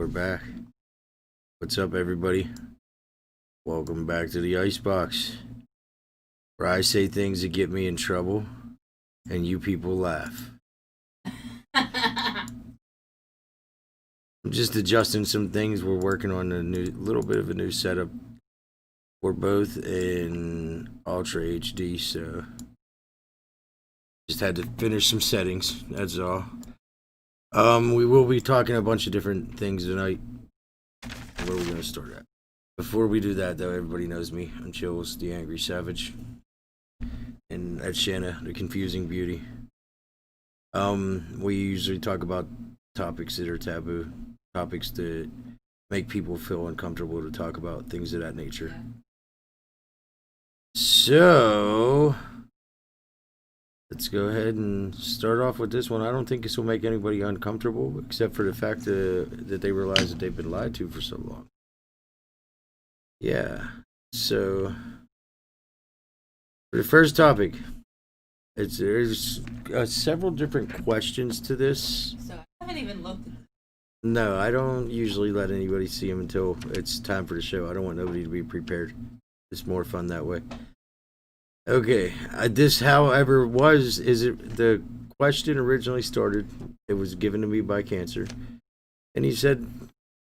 We're back. What's up, everybody? Welcome back to the icebox, where I say things that get me in trouble, and you people laugh. I'm just adjusting some things. We're working on a little bit of a new setup. We're both in Ultra HD, so just had to finish some settings. That's all. We will be talking a bunch of different things tonight. Where are we going to start at? Before we do that, though, everybody knows me. I'm Chills, the Angry Savage. And that's Shanna, the Confusing Beauty. We usually talk about topics that are taboo. Topics that make people feel uncomfortable to talk about. Things of that nature. So let's go ahead and start off with this one. I don't think this will make anybody uncomfortable, except for the fact that they realize that they've been lied to for so long. Yeah. So for the first topic, there's several different questions to this. So I haven't even looked at them. No, I don't usually let anybody see them until it's time for the show. I don't want nobody to be prepared. It's more fun that way. Okay, this, however, the question originally started, it was given to me by Cancer, and he said,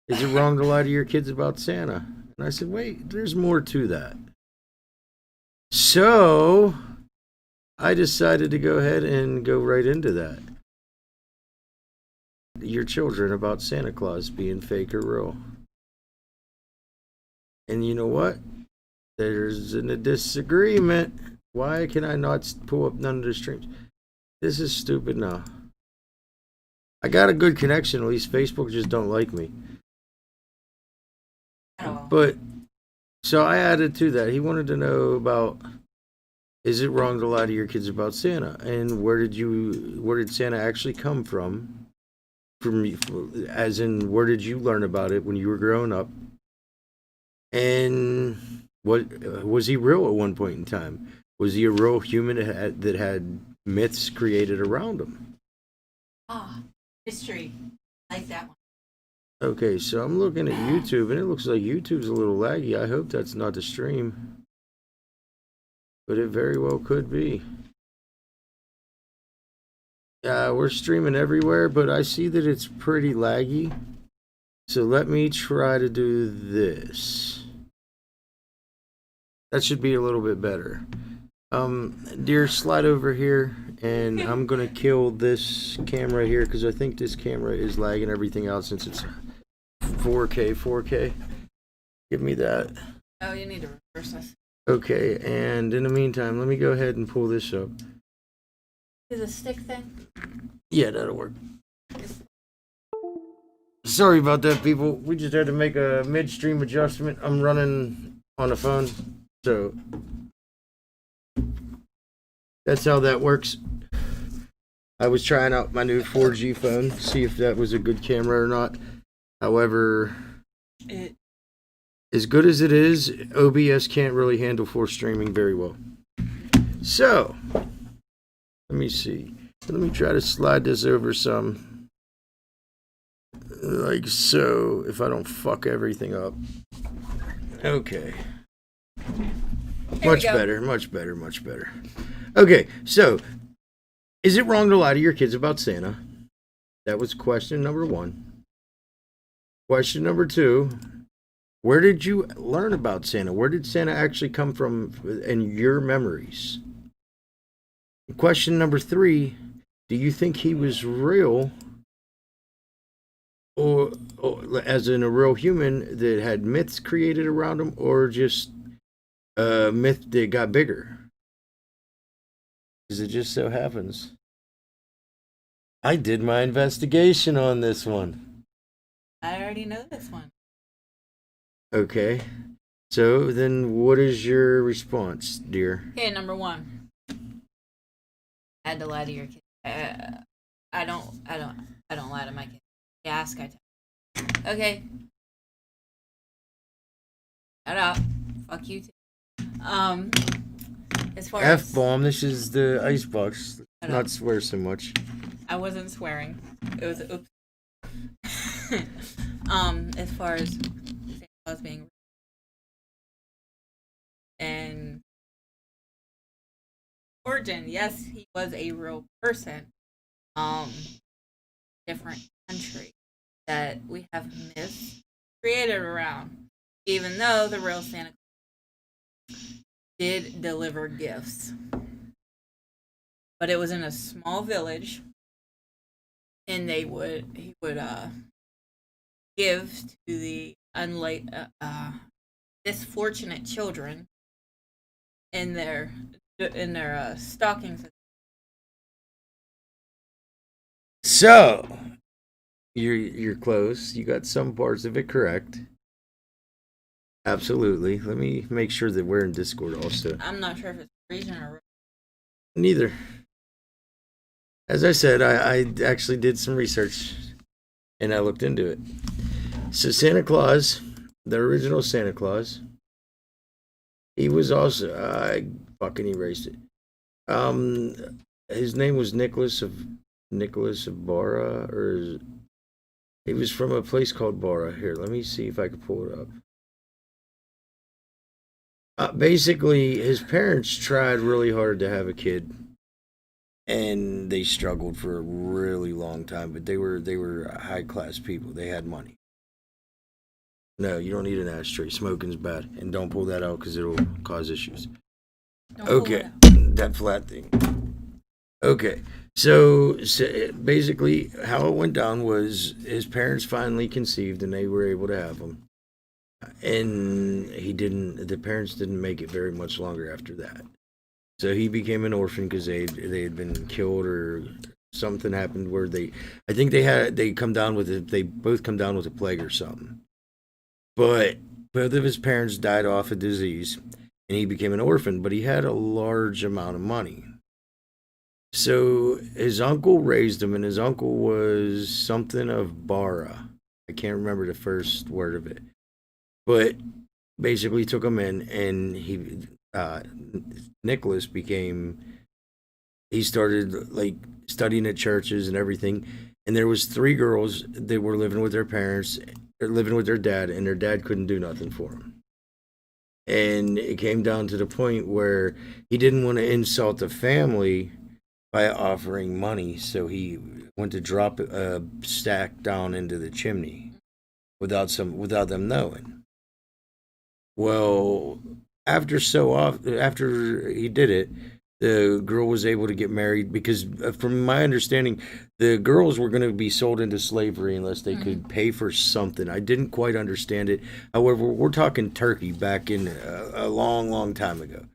is it wrong to lie to your kids about Santa? And I said, wait, there's more to that. So I decided to go ahead and go right into that. Your children about Santa Claus being fake or real. And you know what? There's a disagreement. Why can I not pull up none of the streams? This is stupid now. I got a good connection. At least Facebook just don't like me. Oh. But so I added to that. He wanted to know about, is it wrong to lie to your kids about Santa? And where did Santa actually come from? As in, where did you learn about it when you were growing up? And what was he real at one point in time? Was he a real human that had myths created around him? History. Like that one. Okay, so I'm looking at YouTube, and it looks like YouTube's a little laggy. I hope that's not the stream. But it very well could be. We're streaming everywhere, but I see that it's pretty laggy. So let me try to do this. That should be a little bit better. Dear, slide over here, and I'm gonna kill this camera here because I think this camera is lagging everything out since it's 4K. Give me that. Oh, you need to reverse this. Okay, and in the meantime, let me go ahead and pull this up. Is a stick thing? Yeah, that'll work. Sorry about that, people. We just had to make a midstream adjustment. I'm running on the phone, so that's how that works. I was trying out my new 4G phone, see if that was a good camera or not. However, as good as it is, OBS can't really handle force streaming very well. So let me see. Let me try to slide this over some. Like so, if I don't fuck everything up. Okay. Much better. Okay, so, is it wrong to lie to your kids about Santa? That was question number 1. Question number 2. Where did you learn about Santa? Where did Santa actually come from in your memories? Question number 3, do you think he was real, or as in a real human that had myths created around him, or just a myth that got bigger? Because it just so happens I did my investigation on this one. I already know this one. Okay, so then what is your response, dear? Okay, number 1. I had to lie to your kid. I don't lie to my kids. You ask, I tell. Okay. Shut up. Fuck you too. As far as F-bomb, this is the icebox. Not swear so much. I wasn't swearing. It was oops. as far as Santa Claus being and origin, yes, he was a real person. Um, different country that we have myths created around, even though the real Santa did deliver gifts. But it was in a small village, and he would give to the disfortunate children in their stockings. So you're close. You got some parts of it correct. Absolutely. Let me make sure that we're in Discord also. I'm not sure if it's region or Neither. As I said, I actually did some research and I looked into it. So Santa Claus, the original Santa Claus, he was also I fucking erased it. His name was Nicholas of Bara, or he was from a place called Bara. Here, let me see if I can pull it up. Basically, his parents tried really hard to have a kid, and they struggled for a really long time. But they were high class people. They had money. No, you don't need an ashtray. Smoking's bad, and don't pull that out because it'll cause issues. Okay, that flat thing. Okay, so basically, how it went down was his parents finally conceived, and they were able to have him. And the parents didn't make it very much longer after that. So he became an orphan because they had been killed or something happened where I think they both come down with a plague or something. But both of his parents died off of disease, and he became an orphan. But he had a large amount of money. So his uncle raised him, and his uncle was something of Bara. I can't remember the first word of it. But basically took him in, and Nicholas he started like studying at churches and everything. And there was 3 girls that were living with their parents, or living with their dad, and their dad couldn't do nothing for them. And it came down to the point where he didn't want to insult the family by offering money, so he went to drop a stack down into the chimney without them knowing. Well, after he did it, the girl was able to get married because, from my understanding, the girls were going to be sold into slavery unless they could pay for something. I didn't quite understand it. However, we're talking Turkey back in a long, long time ago.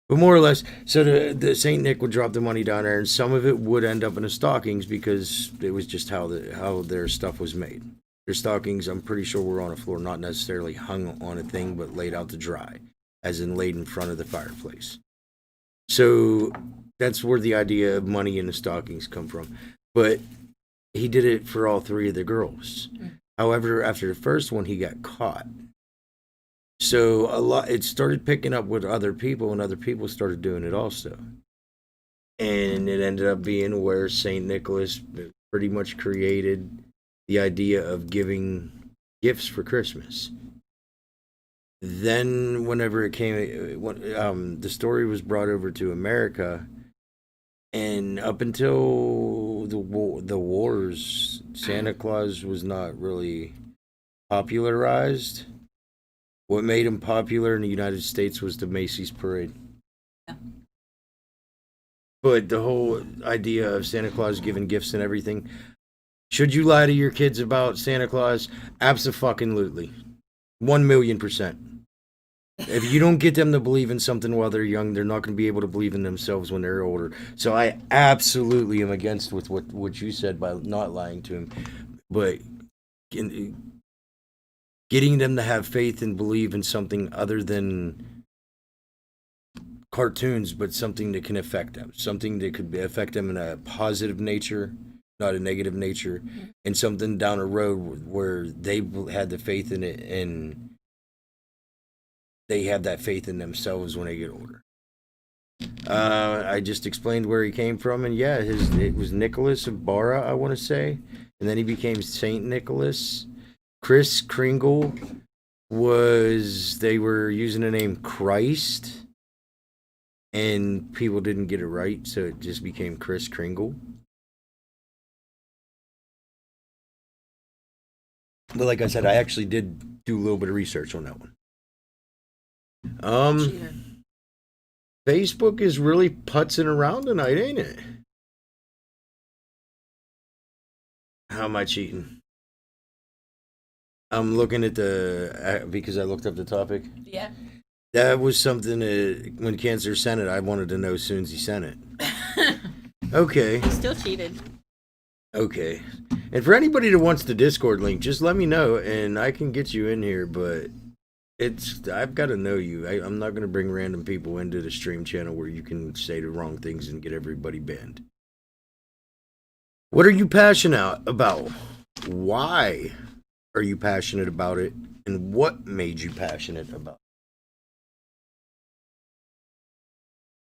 But more or less, so the Saint Nick would drop the money down there, and some of it would end up in the stockings because it was just how their stuff was made. Their stockings, I'm pretty sure, were on a floor, not necessarily hung on a thing, but laid out to dry, as in laid in front of the fireplace. So that's where the idea of money in the stockings come from. But he did it for all 3 of the girls. However, after the first one, he got caught. So it started picking up with other people, and other people started doing it also. And it ended up being where St. Nicholas pretty much created the idea of giving gifts for Christmas. Then, whenever the story was brought over to America, and up until the wars, Santa Claus was not really popularized. What made him popular in the United States was the Macy's Parade. Yeah. But the whole idea of Santa Claus giving gifts and everything, should you lie to your kids about Santa Claus? Abso-fucking-lutely. 1,000,000%. If you don't get them to believe in something while they're young, they're not going to be able to believe in themselves when they're older. So I absolutely am against with what you said by not lying to him. But getting them to have faith and believe in something other than cartoons, but something that can affect them. Something that could affect them in a positive nature, not a negative nature, and something down the road where they had the faith in it, and they have that faith in themselves when they get older. I just explained where he came from, and yeah, it was Nicholas of Bara, I want to say, and then he became Saint Nicholas. Chris Kringle was they were using the name Christ, and people didn't get it right, so it just became Chris Kringle. But like I said, I actually did do a little bit of research on that one. Cheater. Facebook is really putzing around tonight, ain't it? How am I cheating? I'm looking at the because I looked up the topic. Yeah. That was something that when Cancer sent it, I wanted to know as soon as he sent it. Okay. He still cheated. Okay. And for anybody that wants the Discord link, just let me know and I can get you in here, but I've got to know you. I'm not going to bring random people into the stream channel where you can say the wrong things and get everybody banned. What are you passionate about? Why are you passionate about it? And what made you passionate about it?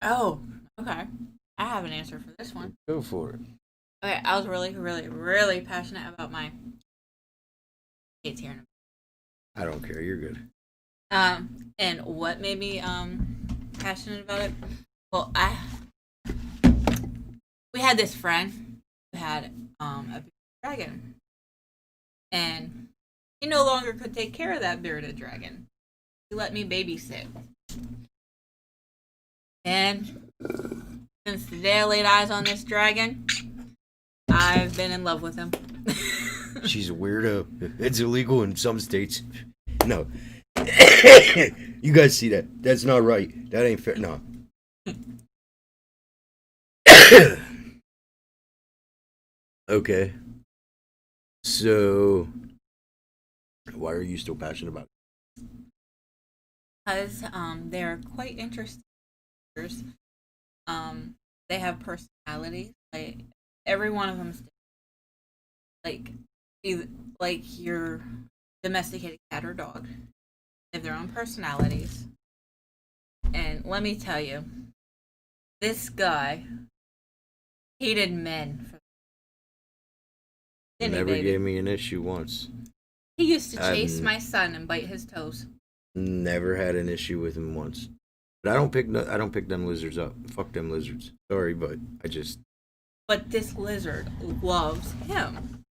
Oh, okay. I have an answer for this one. Go for it. Okay, I was really, really, really passionate about my kids here. I don't care. You're good. And what made me passionate about it? Well, we had this friend who had a dragon, and he no longer could take care of that bearded dragon. He let me babysit, and since the day I laid eyes on this dragon, I've been in love with him. She's a weirdo. It's illegal in some states. No. You guys see that? That's not right. That ain't fair. No. Okay. So, why are you still passionate about it? Because they're quite interesting. They have personality. Like every one of them, like your domesticated cat or dog. They have their own personalities. And let me tell you, this guy hated men. Never gave me an issue once. He used to chase my son and bite his toes. Never had an issue with him once. But I don't pick them lizards up. Fuck them lizards. Sorry, but I just. But this lizard loves him.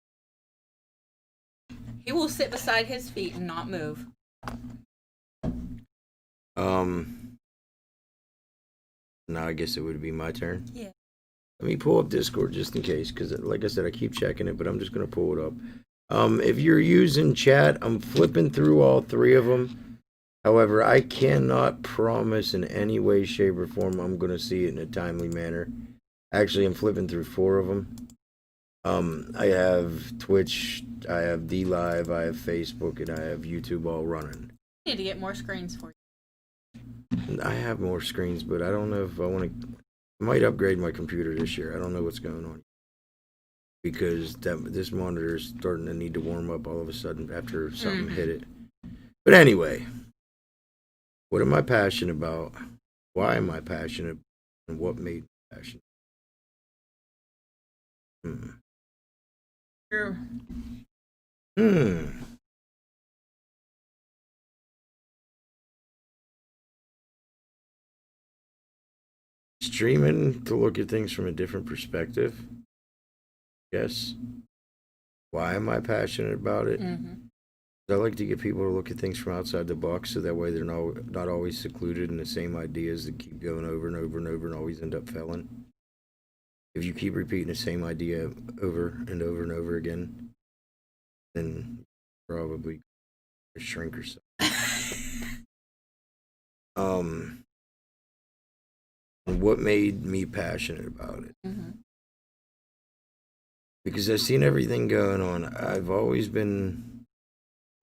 He will sit beside his feet and not move. Now I guess it would be my turn. Yeah. Let me pull up Discord just in case, because like I said, I keep checking it, but I'm just gonna pull it up. If you're using chat, I'm flipping through all three of them. However, I cannot promise in any way, shape, or form I'm gonna see it in a timely manner. Actually, I'm flipping through four of them. I have Twitch, I have DLive, I have Facebook, and I have YouTube all running. I need to get more screens for you. I have more screens, but I don't know if I want to. I might upgrade my computer this year. I don't know what's going on because this monitor is starting to need to warm up all of a sudden after something hit it. But anyway, what am I passionate about? Why am I passionate? And what made me passionate? True. Streaming to look at things from a different perspective. Yes. Why am I passionate about it? I like to get people to look at things from outside the box, so that way they're not always secluded in the same ideas that keep going over and over and over and always end up failing. If you keep repeating the same idea over and over and over again, then probably shrink yourself. What made me passionate about it? Because I've seen everything going on. I've always been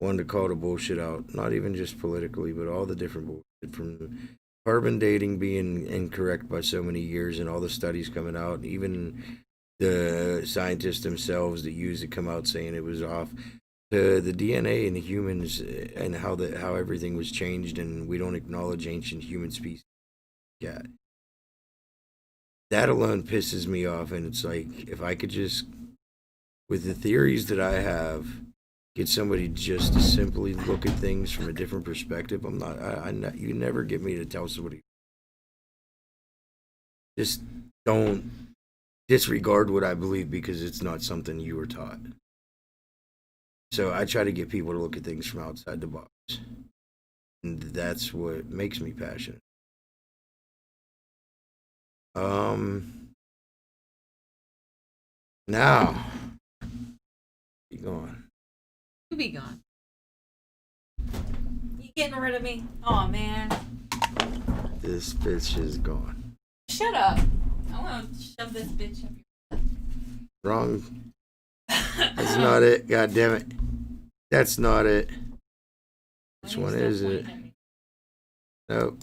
one to call the bullshit out, not even just politically, but all the different bullshit, from carbon dating being incorrect by so many years and all the studies coming out, and even the scientists themselves that use it come out saying it was off, to the DNA in the humans and how everything was changed, and we don't acknowledge ancient human species. Yeah. That alone pisses me off, and it's like, if I could just, with the theories that I have, get somebody just to simply look at things from a different perspective. You never get me to tell somebody, just don't disregard what I believe because it's not something you were taught. So I try to get people to look at things from outside the box. And that's what makes me passionate. Now, be gone. You be gone. You getting rid of me? Oh man. This bitch is gone. Shut up. I want to shove this bitch up your Wrong. That's not it. God damn it. That's not it. Which one is it? Nope.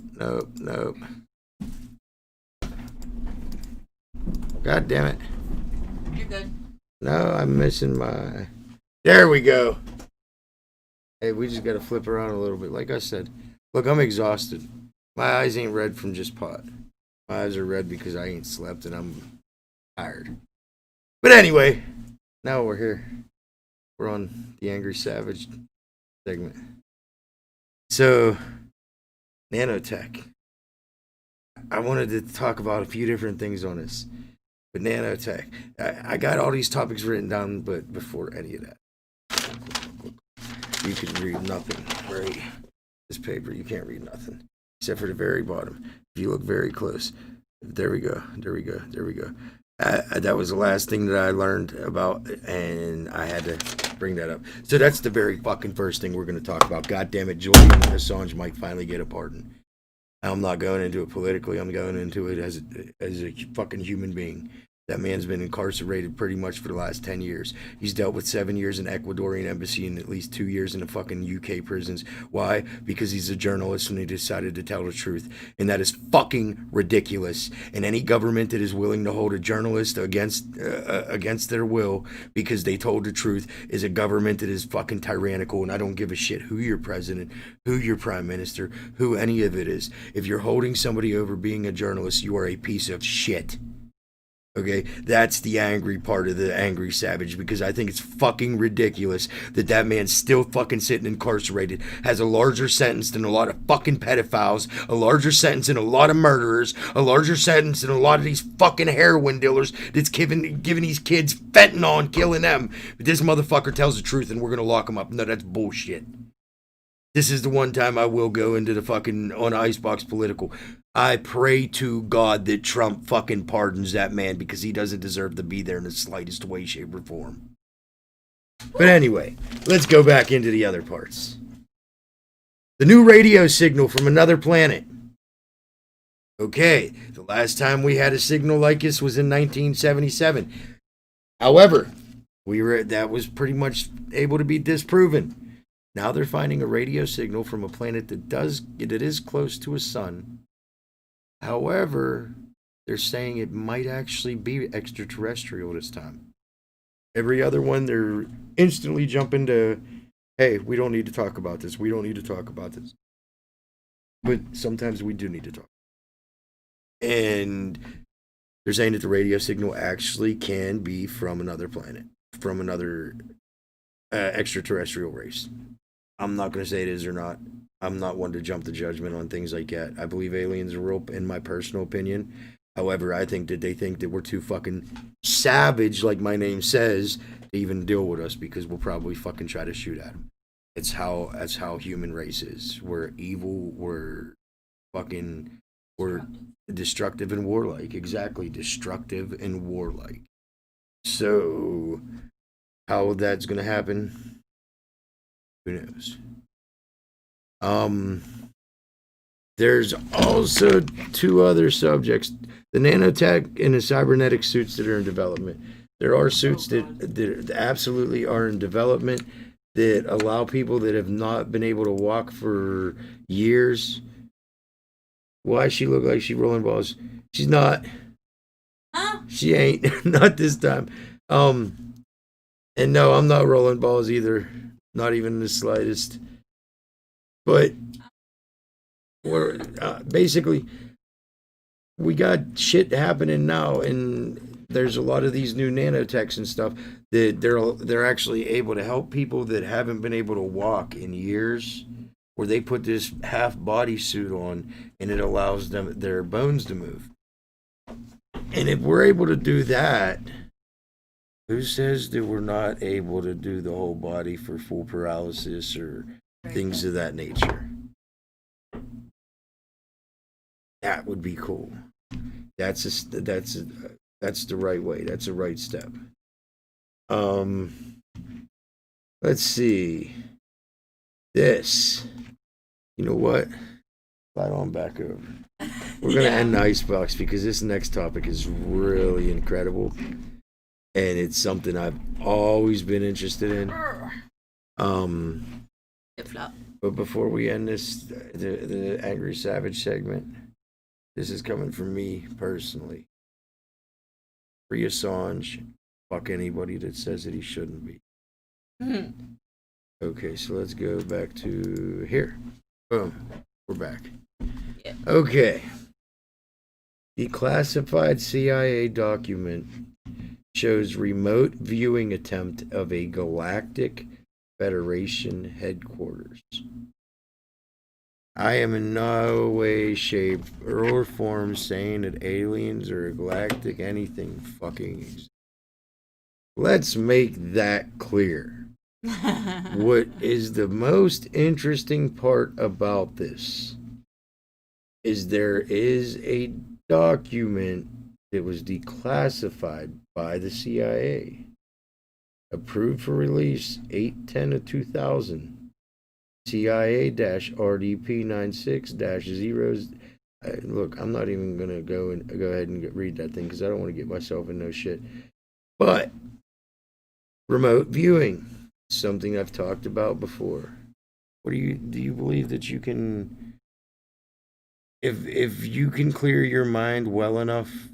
God damn it. You're good. No, I'm missing my... There we go. Hey, we just gotta flip around a little bit. Like I said, look, I'm exhausted. My eyes ain't red from just pot. My eyes are red because I ain't slept and I'm tired. But anyway, now we're here. We're on the Angry Savage segment. So, nanotech. I wanted to talk about a few different things on this. But nanotech. I got all these topics written down, but before any of that, you can read nothing, right? This paper, you can't read nothing. Except for the very bottom. If you look very close. There we go. That was the last thing that I learned about, and I had to bring that up. So that's the very fucking first thing we're going to talk about. God damn it, Julian Assange might finally get a pardon. I'm not going into it politically. I'm going into it as a fucking human being. That man's been incarcerated pretty much for the last 10 years. He's dealt with 7 years in Ecuadorian embassy and at least 2 years in the fucking UK prisons. Why? Because he's a journalist and he decided to tell the truth. And that is fucking ridiculous. And any government that is willing to hold a journalist against their will because they told the truth is a government that is fucking tyrannical. And I don't give a shit who your president, who your prime minister, who any of it is. If you're holding somebody over being a journalist, you are a piece of shit. Okay, that's the angry part of the Angry Savage, because I think it's fucking ridiculous that man's still fucking sitting incarcerated, has a larger sentence than a lot of fucking pedophiles, a larger sentence than a lot of murderers, a larger sentence than a lot of these fucking heroin dealers that's giving these kids fentanyl and killing them. But this motherfucker tells the truth and we're gonna lock him up. No, that's bullshit. This is the one time I will go into the fucking on icebox political. I pray to God that Trump fucking pardons that man because he doesn't deserve to be there in the slightest way, shape, or form. But anyway, let's go back into the other parts. The new radio signal from another planet. Okay, the last time we had a signal like this was in 1977. However, that was pretty much able to be disproven. Now they're finding a radio signal from a planet that is close to a sun. However, they're saying it might actually be extraterrestrial this time. Every other one, they're instantly jumping to, hey, we don't need to talk about this. We don't need to talk about this. But sometimes we do need to talk. And they're saying that the radio signal actually can be from another planet, from another extraterrestrial race. I'm not going to say it is or not. I'm not one to jump to judgment on things like that. I believe aliens are real, in my personal opinion. However, I think that they think that we're too fucking savage, like my name says, to even deal with us because we'll probably fucking try to shoot at them. That's how human race is. We're evil. We're destructive and warlike. Exactly, destructive and warlike. So, how that's going to happen? Who knows? There's also two other subjects. The nanotech and the cybernetic suits that are in development. There are suits that absolutely are in development that allow people that have not been able to walk for years. Why she look like she rolling balls? She's not. Huh? She ain't. Not this time. And no, I'm not rolling balls either. Not even the slightest. But we're basically, we got shit happening now, and there's a lot of these new nanotechs and stuff that they're actually able to help people that haven't been able to walk in years, where they put this half body suit on and it allows them their bones to move. And if we're able to do that, who says that we're not able to do the whole body for full paralysis or things of that nature? That would be cool. That's the right way. That's the right step. Let's see. This. You know what? Slide on back over. We're gonna end the icebox because this next topic is really incredible, and it's something I've always been interested in. But before we end this, the Angry Savage segment, this is coming from me personally. Free Assange. Fuck anybody that says that he shouldn't be. Okay, so let's go back to here. Boom. We're back. Yeah. Okay. The classified CIA document shows remote viewing attempt of a galactic Federation headquarters. I am in no way, shape, or form saying that aliens or galactic anything fucking exists. Let's make that clear. What is the most interesting part about this is there is a document that was declassified by the CIA, approved for release 8/10 of 2000. CIA-RDP 96-0. Look, I'm not even gonna go ahead and read that thing because I don't want to get myself in no shit. But remote viewing, something I've talked about before. Do you believe that you can, if you can clear your mind well enough,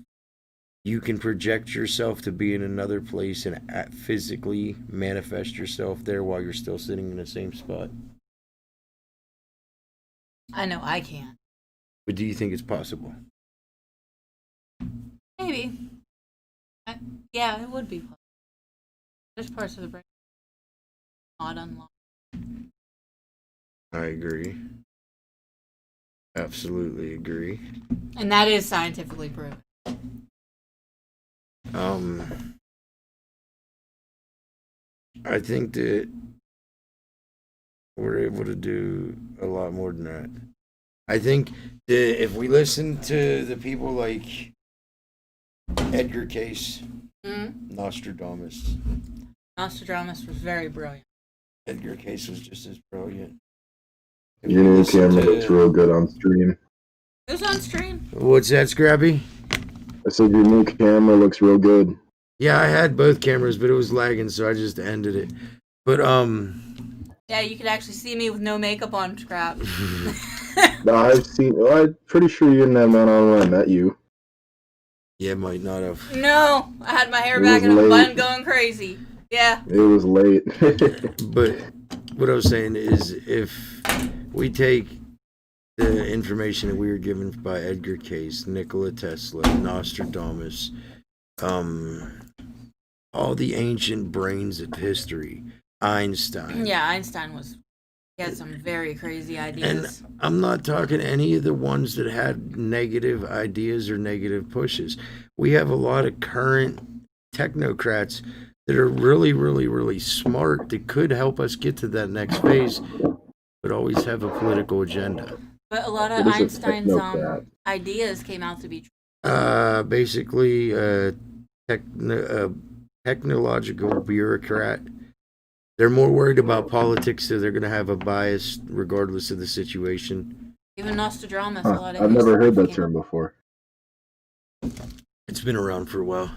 you can project yourself to be in another place and physically manifest yourself there while you're still sitting in the same spot? I know I can. But do you think it's possible? Maybe. Yeah, it would be possible. There's parts of the brain not unlocked. I agree. Absolutely agree. And that is scientifically proven. I think that we're able to do a lot more than that. I think that if we listen to the people like Edgar Cayce, Nostradamus was very brilliant. Edgar Cayce was just as brilliant. Your new camera looks real good on stream. Who's on stream? What's that, Scrappy? I said your new camera looks real good. Yeah, I had both cameras, but it was lagging, so I just ended it. But yeah, you could actually see me with no makeup on, Scrap. No, I'm pretty sure you didn't have that on when I met you. Yeah, might not have. No, I had my hair back in a bun going crazy. Yeah. It was late. But what I was saying is, if we take the information that we were given by Edgar Cayce, Nikola Tesla, Nostradamus, all the ancient brains of history, Einstein. Yeah, he had some very crazy ideas. And I'm not talking any of the ones that had negative ideas or negative pushes. We have a lot of current technocrats that are really, really, really smart that could help us get to that next phase, but always have a political agenda. But a lot of Einstein's ideas came out to be true. Basically, technological bureaucrat. They're more worried about politics, so they're going to have a bias regardless of the situation. Even Nostradamus, a lot of I've never heard that term before. It's been around for a while.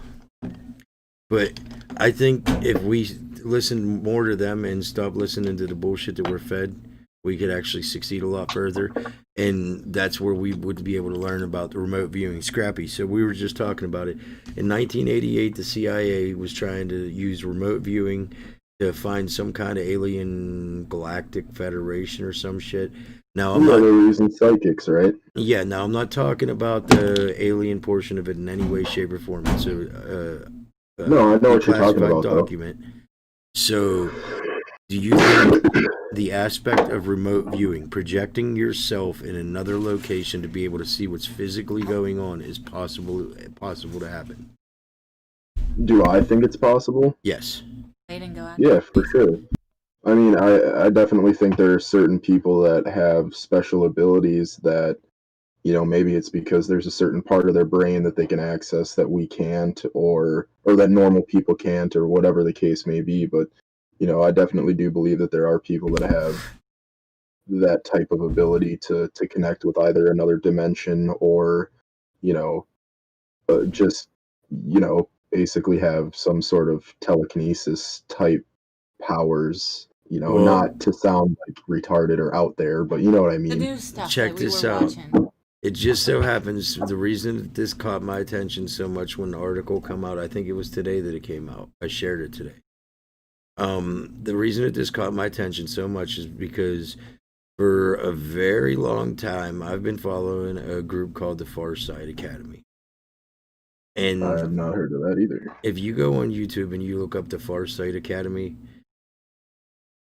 But I think if we listen more to them and stop listening to the bullshit that we're fed, we could actually succeed a lot further. And that's where we would be able to learn about the remote viewing. Scrappy, so we were just talking about it. In 1988, the CIA was trying to use remote viewing to find some kind of alien galactic federation or some shit. Now I'm Yeah, not. they're using psychics, right? Yeah, now I'm not talking about the alien portion of it in any way, shape, or form. It's No, I know what you're talking declassified about, though. document. So, do you think the aspect of remote viewing, projecting yourself in another location to be able to see what's physically going on, is possible to happen? Do I think it's possible? Yes. They didn't go out. Yeah, for sure. I mean, I definitely think there are certain people that have special abilities that, maybe it's because there's a certain part of their brain that they can access that we can't, or that normal people can't, or whatever the case may be. But, I definitely do believe that there are people that have that type of ability to connect with either another dimension or, you know, just, basically have some sort of telekinesis type powers, Well, not to sound like retarded or out there, but you know what I The mean. new stuff check that we this were out. watching. It just so happens the reason that this caught my attention so much when the article come out, I think it was today that it came out. I shared it today. The reason that this caught my attention so much is because for a very long time I've been following a group called the Far Side Academy. I And have not heard of that either. if you go on YouTube and you look up the Far Side Academy,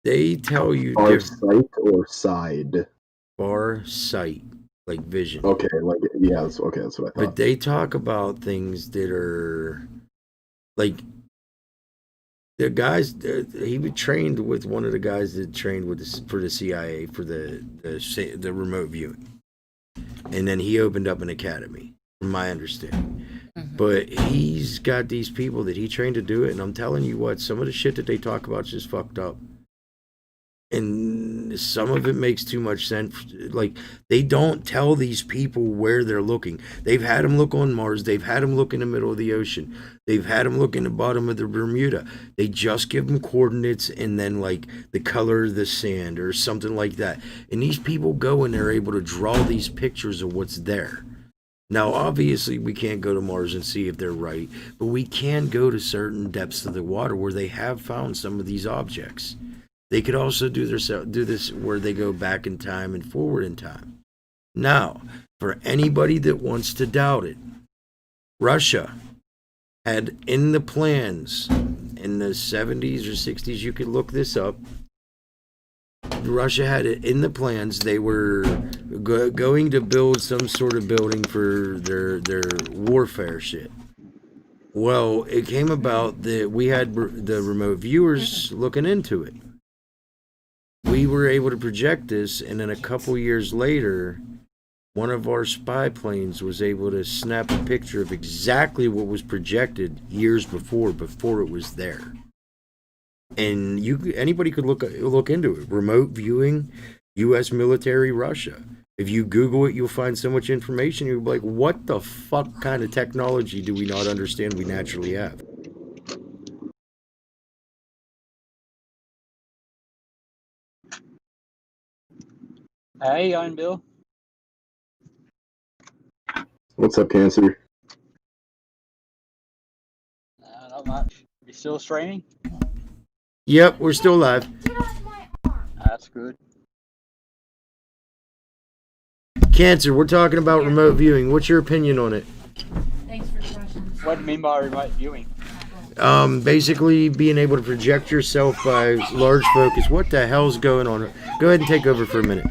they tell you Far sight or side? far sight, like vision. Okay, like yeah, that's okay. That's what I But thought. they talk about things that are like the guys. He was trained with one of the guys that trained with for the CIA for the remote viewing, and then he opened up an academy, from my understanding. But he's got these people that he trained to do it, and I'm telling you what, some of the shit that they talk about is just fucked up. And some of it makes too much sense. Like, they don't tell these people where they're looking. They've had them look on Mars. They've had them look in the middle of the ocean. They've had them look in the bottom of the Bermuda. They just give them coordinates and then, like, the color of the sand or something like that. And these people go and they're able to draw these pictures of what's there. Now, obviously, we can't go to Mars and see if they're right, but we can go to certain depths of the water where they have found some of these objects. They could also do this where they go back in time and forward in time. Now, for anybody that wants to doubt it, Russia had in the plans in the 70s or 60s, you could look this up. Russia had it in the plans. They were going to build some sort of building for their warfare shit. Well, it came about that we had the remote viewers looking into it. We were able to project this, and then a couple years later, one of our spy planes was able to snap a picture of exactly what was projected years before it was there. And anybody could look into it. Remote viewing, U.S. military, Russia. If you Google it, you'll find so much information. You'll be like, what the fuck kind of technology do we not understand we naturally have? Hey, I'm Bill. What's up, Cancer? Not much. You still streaming? Yep, we're still live. That's good. Cancer, we're talking about remote viewing. What's your opinion on it? Thanks for the questions. What do you mean by remote viewing? Basically being able to project yourself by large focus. What the hell's going on? Go ahead and take over for a minute.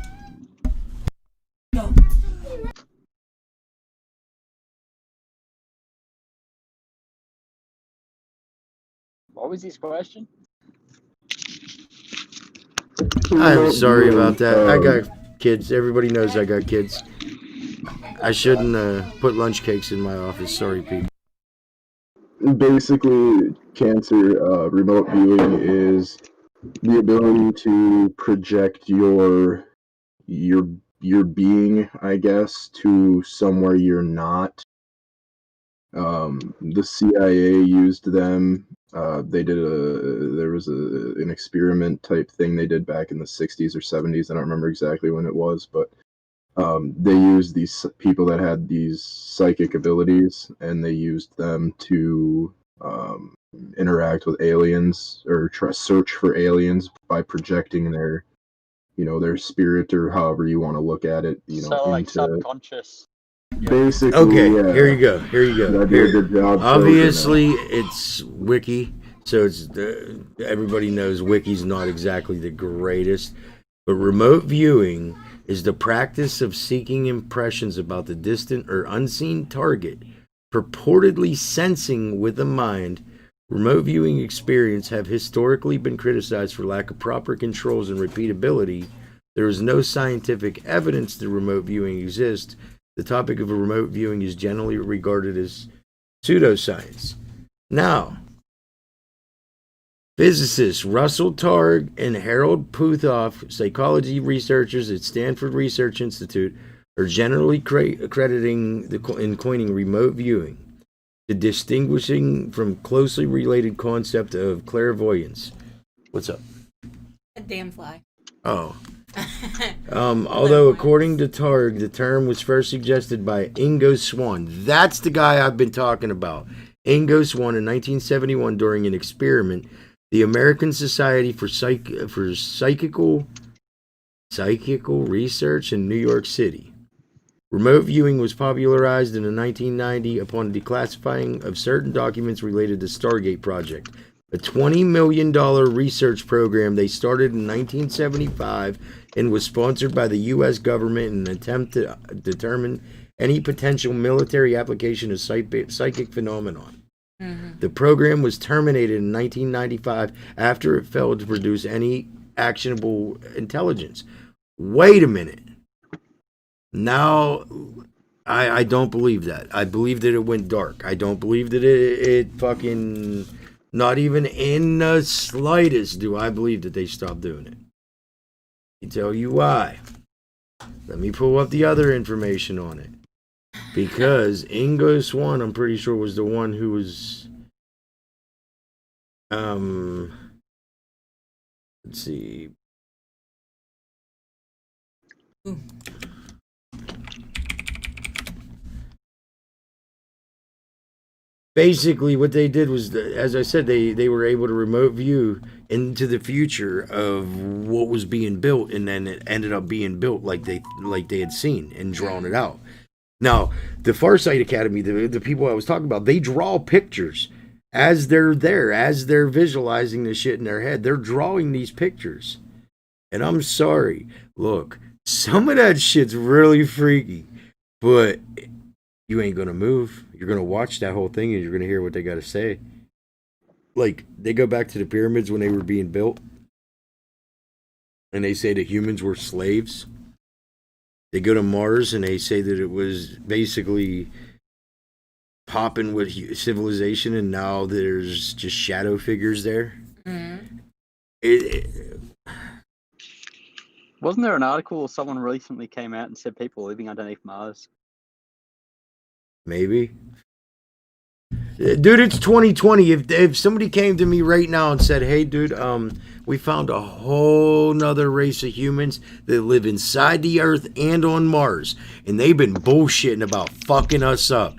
What was his question? I'm sorry about that. I got kids. Everybody knows I got kids. I shouldn't put lunch cakes in my office. Sorry, people. Basically, Cancer remote viewing is the ability to project your being, I guess, to somewhere you're not. The CIA used them. There was an experiment type thing they did back in the 60s or 70s. I don't remember exactly when it was, but they used these people that had these psychic abilities, and they used them to interact with aliens or search for aliens by projecting their, their spirit or however you want to look at it, So like into subconscious. basically. Okay, Yeah. here you go. Here you go. Did I do a good job? Obviously, it's wiki, so it's everybody knows wiki's not exactly the greatest, but remote viewing is the practice of seeking impressions about the distant or unseen target, purportedly sensing with the mind. Remote viewing experience have historically been criticized for lack of proper controls and repeatability. There is no scientific evidence that remote viewing exists. The topic of remote viewing is generally regarded as pseudoscience. Now, physicists Russell Targ and Harold Puthoff, psychology researchers at Stanford Research Institute, are generally crediting in coining remote viewing, the distinguishing from closely related concept of clairvoyance. What's up? A damn fly. Oh. Although according to Targ, the term was first suggested by Ingo Swann. That's the guy I've been talking about. Ingo Swann in 1971 during an experiment. The American Society for Psychical Research in New York City. Remote viewing was popularized in 1990 upon declassifying of certain documents related to Stargate project, a $20 million research program they started in 1975 and was sponsored by the U.S. government in an attempt to determine any potential military application of psychic phenomenon. Mm-hmm. The program was terminated in 1995 after it failed to produce any actionable intelligence. Wait a minute. Now, I don't believe that. I believe that it went dark. I don't believe that it fucking... Not even in the slightest do I believe that they stopped doing it. I tell you why. Let me pull up the other information on it. Because Ingo Swann, I'm pretty sure, was the one who was... Let's see. Ooh. Basically, what they did was, as I said, they were able to remote view into the future of what was being built, and then it ended up being built like they had seen and drawn it out. Now, the Farsight Academy, the people I was talking about, they draw pictures as they're there, as they're visualizing the shit in their head. They're drawing these pictures. And I'm sorry, look, some of that shit's really freaky, but you ain't gonna move. You're gonna watch that whole thing and you're gonna hear what they gotta say. Like, they go back to the pyramids when they were being built, and they say that humans were slaves. They go to Mars and they say that it was basically popping with civilization, and now there's just shadow figures there. Mm-hmm. Wasn't there an article someone recently came out and said people living underneath Mars? Maybe. Dude, it's 2020. If somebody came to me right now and said, hey, dude, we found a whole nother race of humans that live inside the Earth and on Mars, and they've been bullshitting about fucking us up,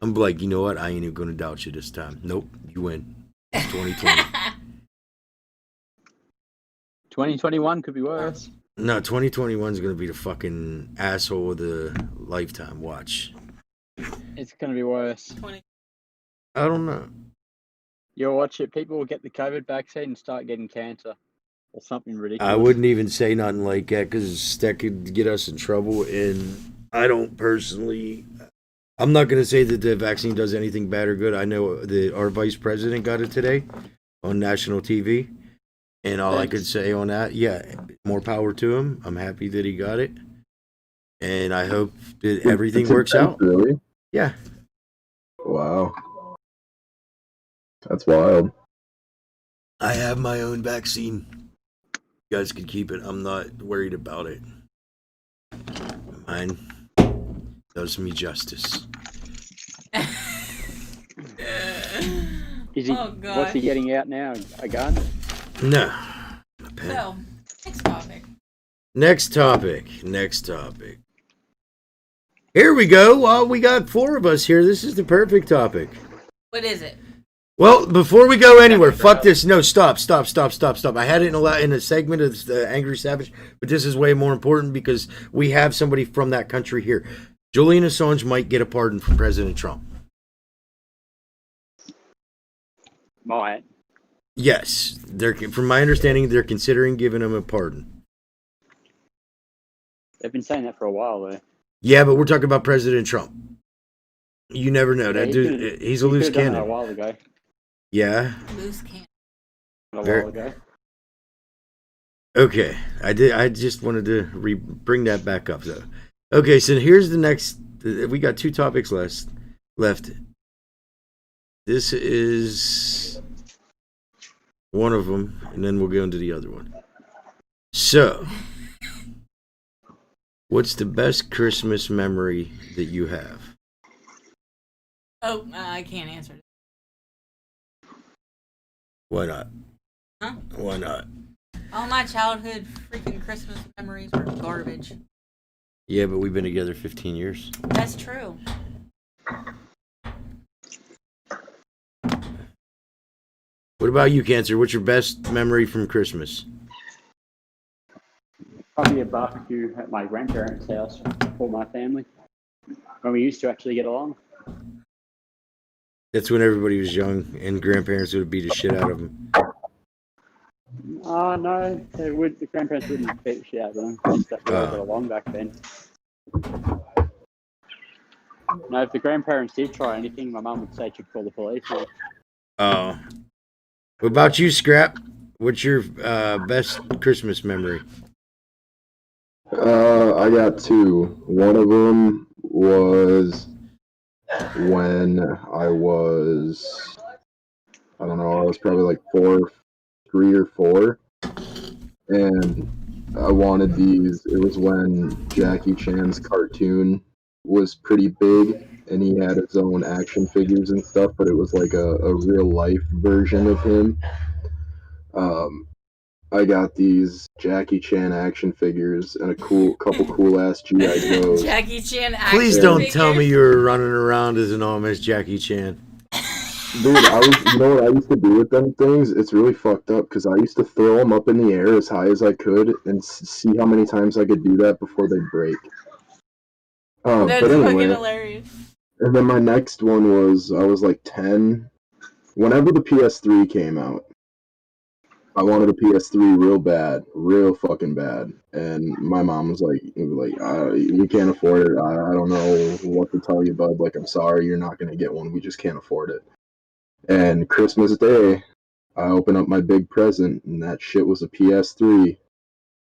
I'm like, you know what? I ain't even going to doubt you this time. Nope, you win. It's 2020. 2021 could be worse. No, 2021 is going to be the fucking asshole of the lifetime. Watch. It's going to be worse. I don't know. You'll watch it. People will get the COVID vaccine and start getting cancer or something ridiculous. I wouldn't even say nothing like that because that could get us in trouble. And I don't personally... I'm not going to say that the vaccine does anything bad or good. I know that our vice president got it today on national TV. And all I could say on that, yeah, more power to him. I'm happy that he got it. And I hope that everything works out. Really? Yeah. Wow. That's wild. I have my own vaccine. You guys can keep it. I'm not worried about it. Mine does me justice. Is he, what's he getting out now? A gun? No. So, next topic. Next topic. Here we go. Well, we got 4 of us here. This is the perfect topic. What is it? Well, before we go anywhere, fuck this. No, stop. I had it in a segment of the Angry Savage, but this is way more important because we have somebody from that country here. Julian Assange might get a pardon from President Trump. Might. Yes, from my understanding, they're considering giving him a pardon. They've been saying that for a while, though. Yeah, but we're talking about President Trump. You never know. Yeah, That dude, he's a loose done that a cannon. while ago. Yeah. Loose cannon. A while ago. Okay, I just wanted to bring that back up, though. Okay, so here's the next. We got 2 topics left. This is one of them, and then we'll go into the other one. So, what's the best Christmas memory that you have? Oh, I can't answer. Why not? Huh? Why not? All my childhood freaking Christmas memories were garbage. Yeah, but we've been together 15 years. That's true. What about you, Cancer? What's your best memory from Christmas? Probably a barbecue at my grandparents' house for my family. When we used to actually get along. That's when everybody was young and grandparents would beat the shit out of them. Oh, no. The grandparents wouldn't beat the shit out of them. Just that we all got along back then. No, if the grandparents did try anything, my mum would say she'd call the police. Oh. What about you, Scrap? What's your best Christmas memory? I got 2. One of them was when I was, I don't know, I was probably like 3 or 4, and I wanted these. It was when Jackie Chan's cartoon was pretty big, and he had his own action figures and stuff, but it was like a real life version of him. I got these Jackie Chan action figures and a couple cool ass GI Joes. Jackie Chan action Please don't figures. tell me you were running around as an Amish Jackie Chan. Dude, you know what I used to do with them things? It's really fucked up because I used to throw them up in the air as high as I could and see how many times I could do that before they break. That's but anyway, fucking hilarious. and then my next one was I was like 10. Whenever the PS3 came out, I wanted a PS3 real bad, real fucking bad, and my mom was like, we can't afford it. I don't know what to tell you, bud. Like, I'm sorry, you're not gonna get one. We just can't afford it. And Christmas Day, I opened up my big present, and that shit was a PS3.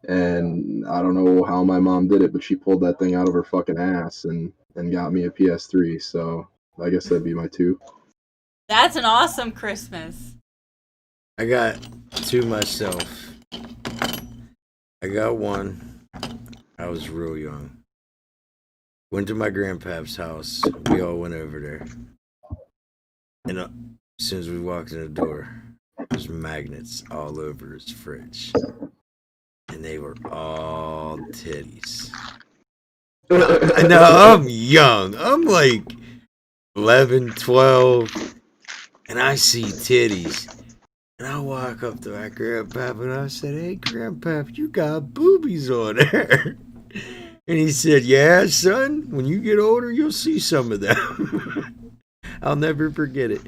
And I don't know how my mom did it, but she pulled that thing out of her fucking ass and got me a PS3. So I guess that'd be my 2. That's an awesome Christmas. I got 2 myself. I got one. I was real young. Went to my grandpa's house. We all went over there. And as soon as we walked in the door, there's magnets all over his fridge. And they were all titties. Now, I'm young. I'm like 11, 12. And I see titties. And I walk up to my grandpa and I said, "Hey, grandpa, you got boobies on there." And he said, "Yeah, son, when you get older, you'll see some of them." I'll never forget it.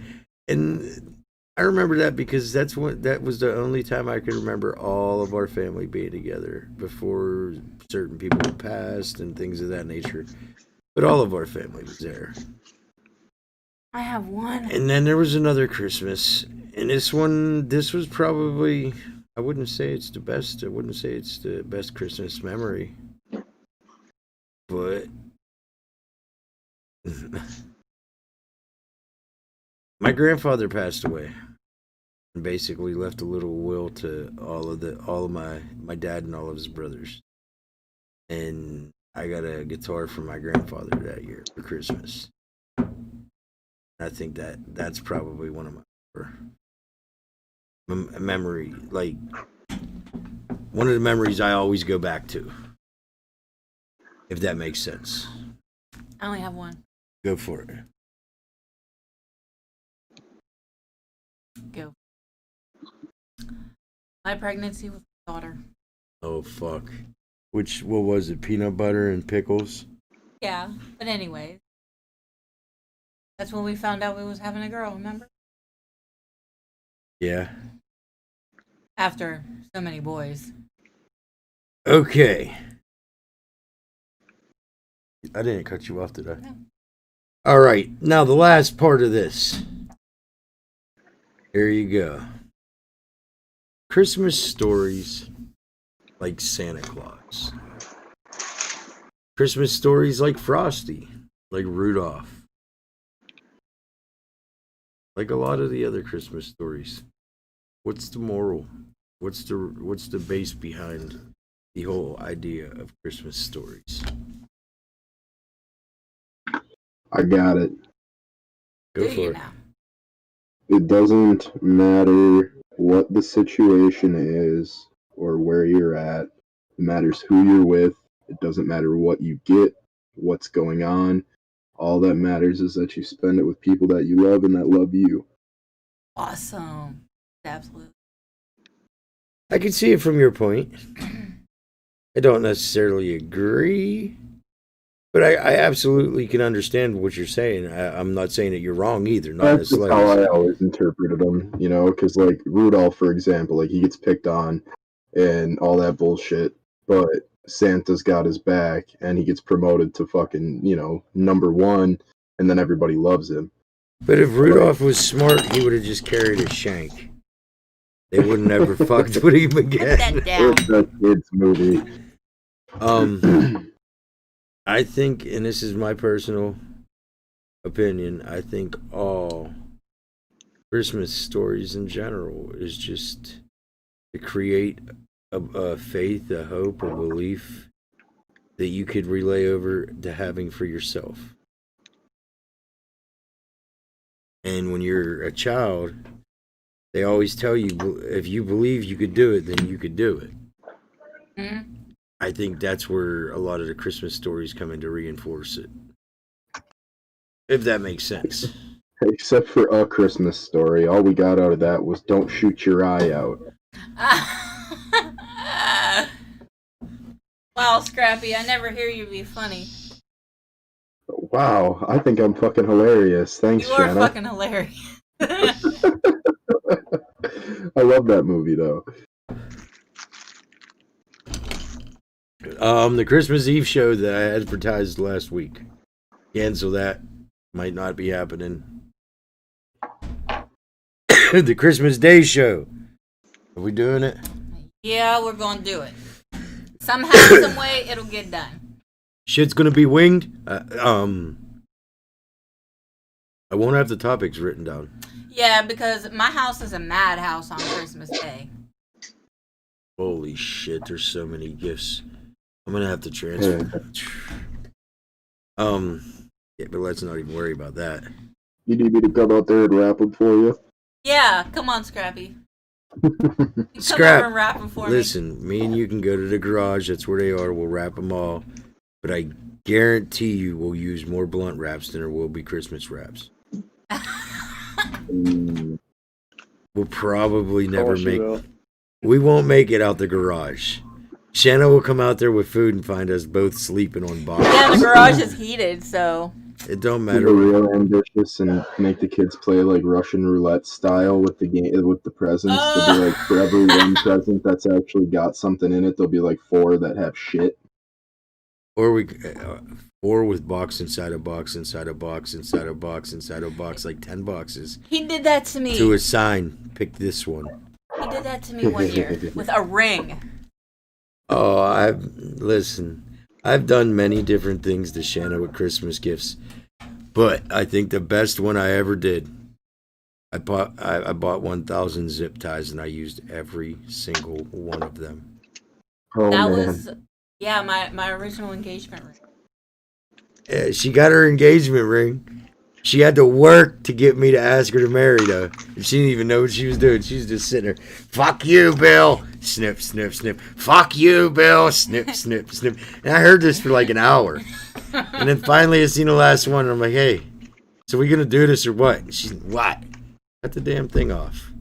And I remember that because that was the only time I could remember all of our family being together before certain people had passed and things of that nature. But all of our family was there. I have one. And then there was another Christmas. And this was probably, I wouldn't say it's the best. I wouldn't say it's the best Christmas memory. But my grandfather passed away and basically left a little will to all of my dad and all of his brothers. And I got a guitar from my grandfather that year for Christmas. I think that's probably one of my memory, like one of the memories I always go back to, if that makes sense. I only have one. Go for it. My pregnancy with my daughter. Oh fuck. What was it? Peanut butter and pickles? Yeah, but anyways, that's when we found out we was having a girl. Remember? Yeah. After so many boys. Okay. I didn't cut you off, did I? No. All right. Now the last part of this. Here you go. Christmas stories like Santa Claus. Christmas stories like Frosty, like Rudolph. Like a lot of the other Christmas stories. What's the moral? What's the base behind the whole idea of Christmas stories? I got it. Go Do for you it. now? It doesn't matter what the situation is or where you're at. It matters who you're with. It doesn't matter what you get, what's going on. All that matters is that you spend it with people that you love and that love you. Awesome. Absolutely. I can see it from your point. I don't necessarily agree, but I absolutely can understand what you're saying. I'm not saying that you're wrong either. Not in the That's just how I slightest. always interpreted them, you know, because like Rudolph, for example, like he gets picked on and all that bullshit, but Santa's got his back and he gets promoted to fucking, you know, #1, and then everybody loves him. But if Rudolph was smart, he would have just carried a shank. They would have never fucked with him Put again. that down. It's a kids movie. I think, and this is my personal opinion, I think all Christmas stories in general is just to create a faith, a hope, a belief that you could relay over to having for yourself. And when you're a child, they always tell you if you believe you could do it, then you could do it. Mhm. I think that's where a lot of the Christmas stories come in to reinforce it. If that makes sense. Except for A Christmas Story, all we got out of that was don't shoot your eye out. Wow, Scrappy, I never hear you be funny. Wow, I think I'm fucking hilarious. Thanks, You are Shanna. fucking hilarious. I love that movie though. The Christmas Eve show that I advertised last week. Cancel that. Might not be happening. The Christmas Day show. Are we doing it? Yeah, we're gonna do it. Somehow, some way, it'll get done. Shit's gonna be winged. I won't have the topics written down. Yeah, because my house is a madhouse on Christmas Day. Holy shit, there's so many gifts. I'm gonna have to transfer. Yeah, but let's not even worry about that. You need me to come out there and wrap them for you? Yeah, come on, Scrappy. You come Scrap, over and wrap them for listen, me and you can go to the garage. That's where they are. We'll wrap them all. But I guarantee you we'll use more blunt wraps than there will be Christmas wraps. Mm, We'll probably never course you make... will. We won't make it out the garage. Shanna will come out there with food and find us both sleeping on me. boxes. Yeah, the garage is heated, so. It don't be matter. real ambitious and make the kids play like Russian roulette style with the game with the presents. There'll be like for every one present that's actually got something in it, there'll be like 4 that have shit. Or we... or with box inside a box inside a box inside a box inside a box, like 10 boxes. He did that to me. To a sign, pick this one. He did that to me one year with a ring. Oh, I've done many different things to Shanna with Christmas gifts, but I think the best one I ever did, I bought 1,000 zip ties and I used every single one of them. Oh That man. was, yeah, my original engagement ring. Yeah, she got her engagement ring. She had to work to get me to ask her to marry, though. And she didn't even know what she was doing. She was just sitting there. Fuck you, Bill. Snip, snip, snip. Fuck you, Bill. Snip, snip, snip. And I heard this for like an hour. And then finally I seen the last one. And I'm like, hey, so we going to do this or what? And she's, what? Cut the damn thing off.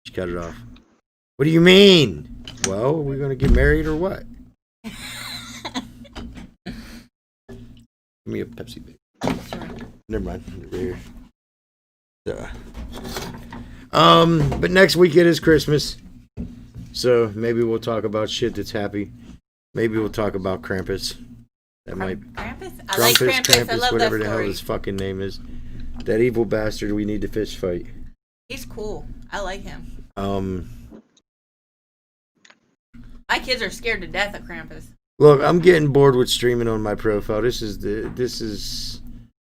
She cut it off. What do you mean? Well, we're gonna get married or what? Give me a Pepsi, baby. Sure. Never mind. Right here. But next week it is Christmas, so maybe we'll talk about shit that's happy. Maybe we'll talk about Krampus. That might Krampus? I like Krampus. I love whatever that the hell story. his fucking name is. That evil bastard we need to fist fight. He's cool. I like him. Um, My kids are scared to death of Krampus. Look, I'm getting bored with streaming on my profile. This is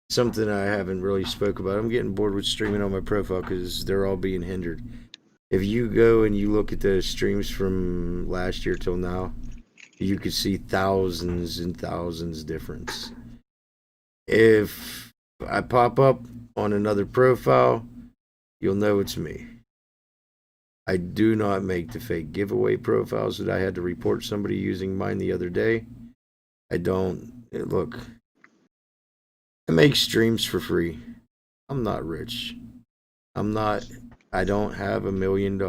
something I haven't really spoke about. I'm getting bored with streaming on my profile because they're all being hindered. If you go and you look at the streams from last year till now, you could see thousands and thousands difference. If I pop up on another profile, you'll know it's me. I do not make the fake giveaway profiles that I had to report somebody using mine the other day. I don't. Look, I make streams for free. I'm not rich. I don't have $1 million.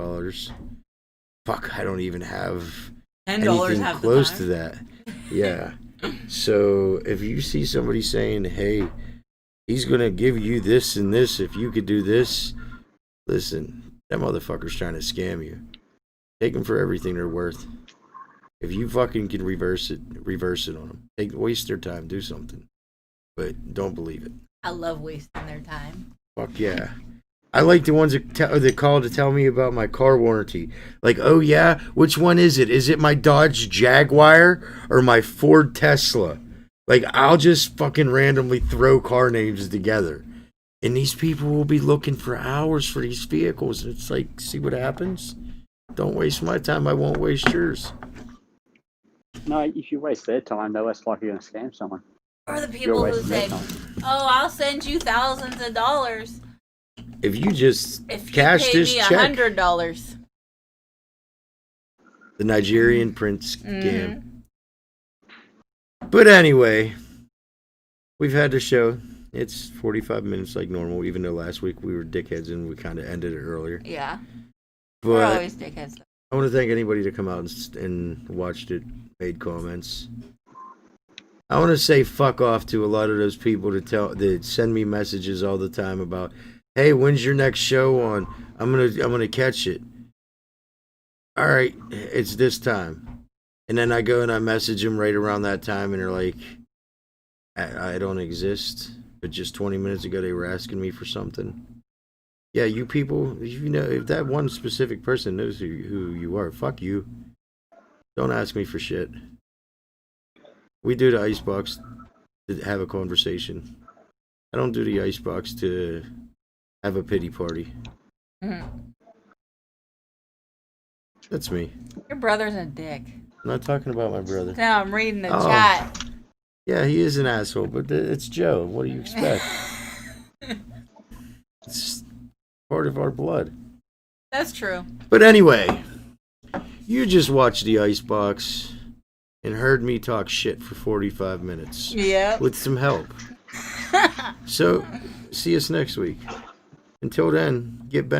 Fuck, I don't even have $10 anything half close the to time. that. Yeah. So if you see somebody saying, hey, he's going to give you this and this if you could do this, listen, that motherfucker's trying to scam you. Take them for everything they're worth. If you fucking can reverse it on them. Waste their time, do something. But don't believe it. I love wasting their time. Fuck yeah. I like the ones that call to tell me about my car warranty. Like, oh yeah, which one is it? Is it my Dodge Jaguar or my Ford Tesla? Like, I'll just fucking randomly throw car names together. And these people will be looking for hours for these vehicles. It's like, see what happens? Don't waste my time. I won't waste yours. No, if you waste their time, they're less likely to scam someone. Or the You're people who wasting their say, time. oh, I'll send you thousands of dollars If you just if you cash pay this me check. $100. The Nigerian prince scam. Mm-hmm. But anyway, we've had the show. It's 45 minutes like normal, even though last week we were dickheads and we kind of ended it earlier. Yeah. We're But always dickheads. I want to thank anybody that come out and watched it, made comments. I want to say fuck off to a lot of those people that send me messages all the time about, hey, when's your next show on? I'm gonna catch it. All right, it's this time. And then I go and I message them right around that time, and they're like, I don't exist. But just 20 minutes ago, they were asking me for something. Yeah, you people, you know, if that one specific person knows who you are, fuck you. Don't ask me for shit. We do the icebox to have a conversation. I don't do the icebox to have a pity party. Mm-hmm. That's me. Your brother's a dick. I'm not talking about my brother. Now I'm reading the Oh. chat. Yeah, he is an asshole, but it's Joe. What do you expect? It's part of our blood. That's true. But anyway, you just watched the icebox and heard me talk shit for 45 minutes Yep. with some help. So, see us next week. Until then, get back.